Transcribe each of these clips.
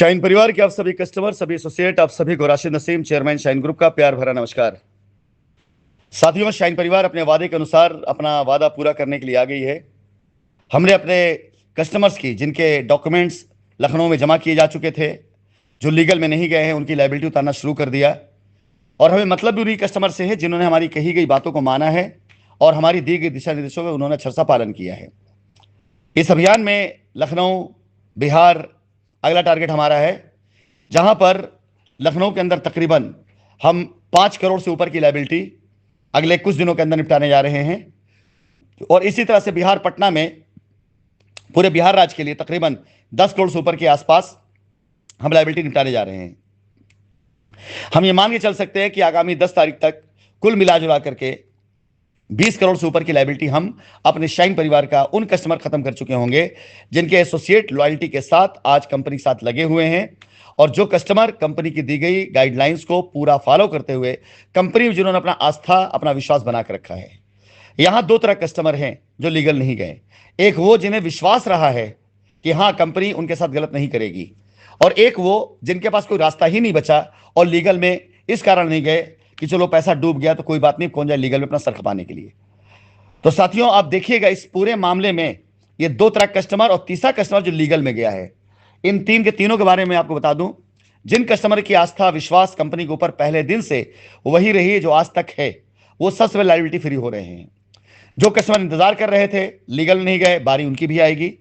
Shine परिवार के आप सभी कस्टमर, सभी एसोसिएट, आप सभी को Rashid Naseem, chairman shine group का प्यार भरा नमस्कार। साथियों, शाइन परिवार अपने वादे के अनुसार अपना वादा पूरा करने के लिए आ गई है। हमने अपने कस्टमर्स की जिनके डॉक्यूमेंट्स लखनऊ में जमा किए जा चुके थे, जो लीगल में नहीं गए हैं, उनकी लायबिलिटी उतारना शुरू कर दिया। और हमें मतलब भी उन्हीं कस्टमर से है जिन्होंने हमारी कही गई बातों को माना है और हमारी दी गई दिशा निर्देशों में उन्होंने अच्छा सा पालन किया है। इस अभियान में लखनऊ, बिहार अगला टारगेट हमारा है, जहां पर लखनऊ के अंदर तकरीबन हम 5 करोड़ से ऊपर की लायबिलिटी अगले कुछ दिनों के अंदर निपटाने जा रहे हैं। और इसी तरह से बिहार, पटना में पूरे बिहार राज्य के लिए तकरीबन 10 करोड़ से ऊपर के आसपास हम लायबिलिटी निपटाने जा रहे हैं। हम ये मान के चल सकते हैं कि आगामी 10 तारीख तक कुल मिला जुला करके 20 करोड़ से ऊपर की लायबिलिटी हम अपने शाइन परिवार का उन कस्टमर खत्म कर चुके होंगे जिनके एसोसिएट लॉयल्टी के साथ आज कंपनी के साथ लगे हुए हैं, और जो कस्टमर कंपनी की दी गई गाइडलाइंस को पूरा फॉलो करते हुए कंपनी में जिन्होंने अपना आस्था, अपना विश्वास बना कर रखा है। यहां दो तरह कस्टमर हैं जो लीगल नहीं गए। एक वो जिन्हें विश्वास रहा है कि हां कंपनी उनके साथ गलत नहीं करेगी, और एक वो जिनके पास कोई रास्ता ही नहीं बचा और लीगल में इस कारण नहीं गए कि चलो पैसा डूब गया तो कोई बात नहीं, कौन जाए लीगल में अपना सर खपाने के लिए। तो साथियों, आप देखिएगा इस पूरे मामले में ये दो तरह कस्टमर और तीसरा कस्टमर जो लीगल में गया है, इन तीन के तीनों के बारे में आपको बता दूं। जिन कस्टमर की आस्था, विश्वास कंपनी के ऊपर पहले दिन से वही रही है जो आज तक है, वो सबसे लायबिलिटी फ्री हो रहे हैं। जो कस्टमर इंतजार कर रहे थे, लीगल नहीं गए, बारी उनकी भी आएगी।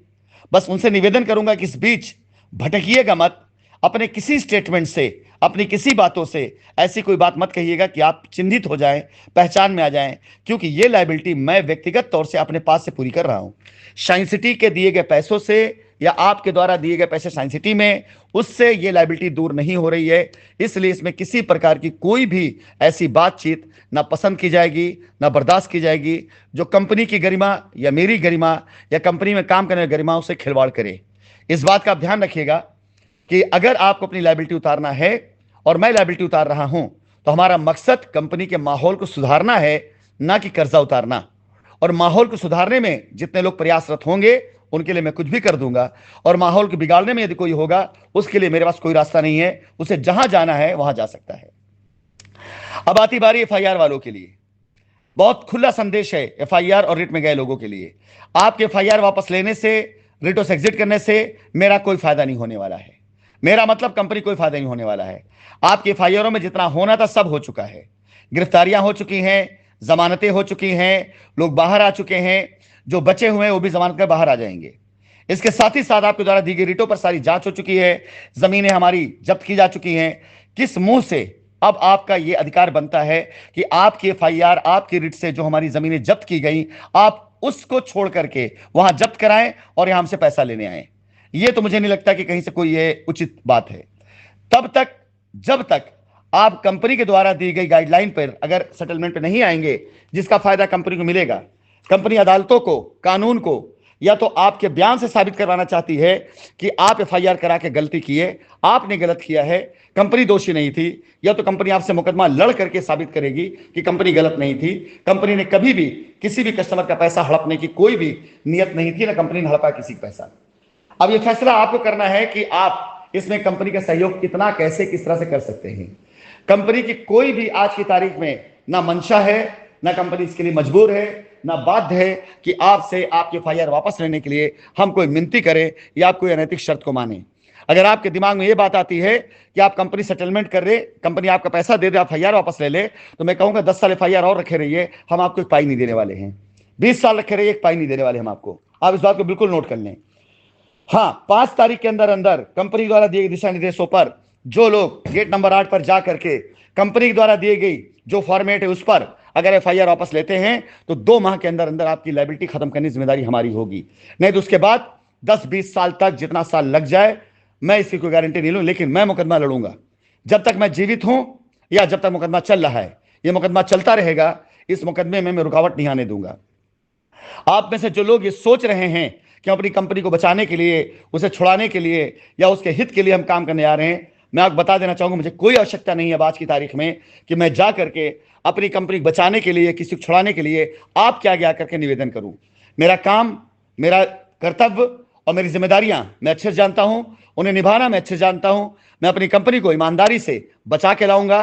बस उनसे निवेदन करूंगा कि इस बीच भटकिएगा मत, अपने किसी स्टेटमेंट से, अपनी किसी बातों से ऐसी कोई बात मत कहिएगा कि आप चिन्हित हो जाएं, पहचान में आ जाएं, क्योंकि ये लायबिलिटी मैं व्यक्तिगत तौर से अपने पास से पूरी कर रहा हूं। शाइन सिटी के दिए गए पैसों से या आपके द्वारा दिए गए पैसे शाइन सिटी में, उससे ये लायबिलिटी दूर नहीं हो रही है। इसलिए इसमें किसी प्रकार की कोई भी ऐसी बातचीत ना पसंद की जाएगी, ना बर्दाश्त की जाएगी जो कंपनी की गरिमा या मेरी गरिमा या कंपनी में काम करने की गरिमाओं से खिलवाड़ करे। इस बात का आप ध्यान रखिएगा कि अगर आपको अपनी लायबिलिटी उतारना है और मैं लायबिलिटी उतार रहा हूं, तो हमारा मकसद कंपनी के माहौल को सुधारना है, ना कि कर्जा उतारना। और माहौल को सुधारने में जितने लोग प्रयासरत होंगे उनके लिए मैं कुछ भी कर दूंगा, और माहौल को बिगाड़ने में यदि कोई होगा उसके लिए मेरे पास कोई रास्ता नहीं है। उसे जहां जाना है वहां जा सकता है। अब आती बारी एफआईआर वालों के लिए। बहुत खुला संदेश है एफआईआर और रिट में गए लोगों के लिए। आपके एफआईआर वापस लेने से, रिटों से एग्जिट करने से मेरा कोई फायदा नहीं होने वाला है। मेरा मतलब कंपनी कोई फायदा नहीं होने वाला है। आपके एफआईआरों में जितना होना था सब हो चुका है। गिरफ्तारियां हो चुकी हैं, जमानतें हो चुकी हैं, लोग बाहर आ चुके हैं। जो बचे हुए हैं वो भी जमानत कर बाहर आ जाएंगे। इसके साथ ही साथ आपके द्वारा दी गई रिटों पर सारी जांच हो चुकी है, जमीनें हमारी जब्त की जा चुकी हैं। किस मुंह से अब आपका यह अधिकार बनता है कि आपकी एफआईआर, आपकी रिट से जो हमारी जमीनें जब्त की गई, आप उसको छोड़ करके वहां जब्त कराएं और यहां हमसे पैसा लेने आए? यह तो मुझे नहीं लगता कि कहीं से कोई ये उचित बात है। तब तक जब तक आप कंपनी के द्वारा दी गई गाइडलाइन पर अगर सेटलमेंट पे नहीं आएंगे, जिसका फायदा कंपनी को मिलेगा, कंपनी अदालतों को, कानून को, या तो आपके बयान से साबित करवाना चाहती है कि आप एफआईआर करा के गलती किए, आपने गलत किया है, कंपनी दोषी नहीं थी, या तो कंपनी आपसे मुकदमा लड़ करके साबित करेगी कि कंपनी गलत नहीं थी। कंपनी ने कभी भी किसी भी कस्टमर का पैसा हड़पने की कोई भी नियत नहीं थी, ना कंपनी ने हड़पा किसी का पैसा। अब यह फैसला आपको करना है कि आप इसमें कंपनी का सहयोग कितना, कैसे, किस तरह से कर सकते हैं। कंपनी की कोई भी आज की तारीख में ना मंशा है, ना कंपनी इसके लिए मजबूर है, ना बाध्य है कि आपसे आपके एफआईआर वापस लेने के लिए हम कोई मिनती करें या आप कोई अनैतिक शर्त को माने। अगर आपके दिमाग में यह बात आती है कि आप कंपनी सेटलमेंट कर रहे, कंपनी आपका पैसा दे दे, आप एफआईआर वापस ले ले, तो मैं कहूंगा 10 साल एफआईआर और रखे रहिए, हम आपको एक पाई नहीं देने वाले हैं। 20 साल रखे रहिए, एक पाई नहीं देने वाले हम आपको। आप इस बात को बिल्कुल नोट कर लें। हाँ, 5 तारीख के अंदर अंदर कंपनी द्वारा दिए गए दिशा निर्देशों पर जो लोग गेट नंबर 8 पर जा करके कंपनी द्वारा दी गई जो फॉर्मेट है उस पर अगर एफआईआर वापस लेते हैं, तो 2 माह के अंदर अंदर आपकी लायबिलिटी खत्म करने की जिम्मेदारी हमारी होगी। नहीं तो उसके बाद 10-20 साल तक, जितना साल लग जाए, मैं इसकी कोई गारंटी नहीं लूं, लेकिन मैं मुकदमा लड़ूंगा। जब तक मैं जीवित हूं या जब तक मुकदमा चल रहा है, यह मुकदमा चलता रहेगा। इस मुकदमे में मैं रुकावट नहीं आने दूंगा। आप में से जो लोग ये सोच रहे हैं कि अपनी कंपनी को बचाने के लिए, उसे छुड़ाने के लिए या उसके हित के लिए हम काम करने आ रहे हैं, मैं आपको बता देना चाहूंगा, मुझे कोई आवश्यकता नहीं है आज की तारीख में कि मैं जा करके अपनी कंपनी बचाने के लिए, किसी को छुड़ाने के लिए आप क्या क्या करके निवेदन करूं। मेरा काम, मेरा कर्तव्य और मेरी जिम्मेदारियां मैं अच्छे से जानता हूं, उन्हें निभाना मैं अच्छे से जानता हूं। मैं अपनी कंपनी को ईमानदारी से बचा के लाऊंगा।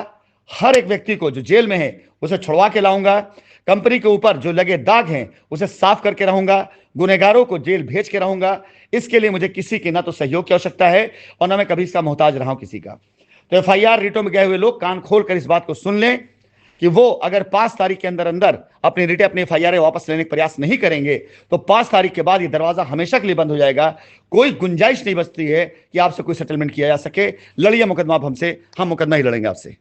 हर एक व्यक्ति को जो जेल में है उसे छुड़वा के लाऊंगा। कंपनी के ऊपर जो लगे दाग हैं उसे साफ करके रहूंगा। गुनहगारों को जेल भेज के रहूंगा। इसके लिए मुझे किसी की ना तो सहयोग की आवश्यकता है और ना मैं कभी इसका मोहताज रहा हूं किसी का। तो एफआईआर रिटों में गए हुए लोग कान खोल कर इस बात को सुन लें कि वो अगर 5 तारीख के अंदर अंदर अपनी रिटें अपनी एफआईआर वापस लेने का प्रयास नहीं करेंगे तो 5 तारीख के बाद ये दरवाजा हमेशा के लिए बंद हो जाएगा। कोई गुंजाइश नहीं बचती है कि आपसे कोई सेटलमेंट किया जा सके। लड़िए मुकदमा, हमसे हम मुकदमा ही लड़ेंगे आपसे।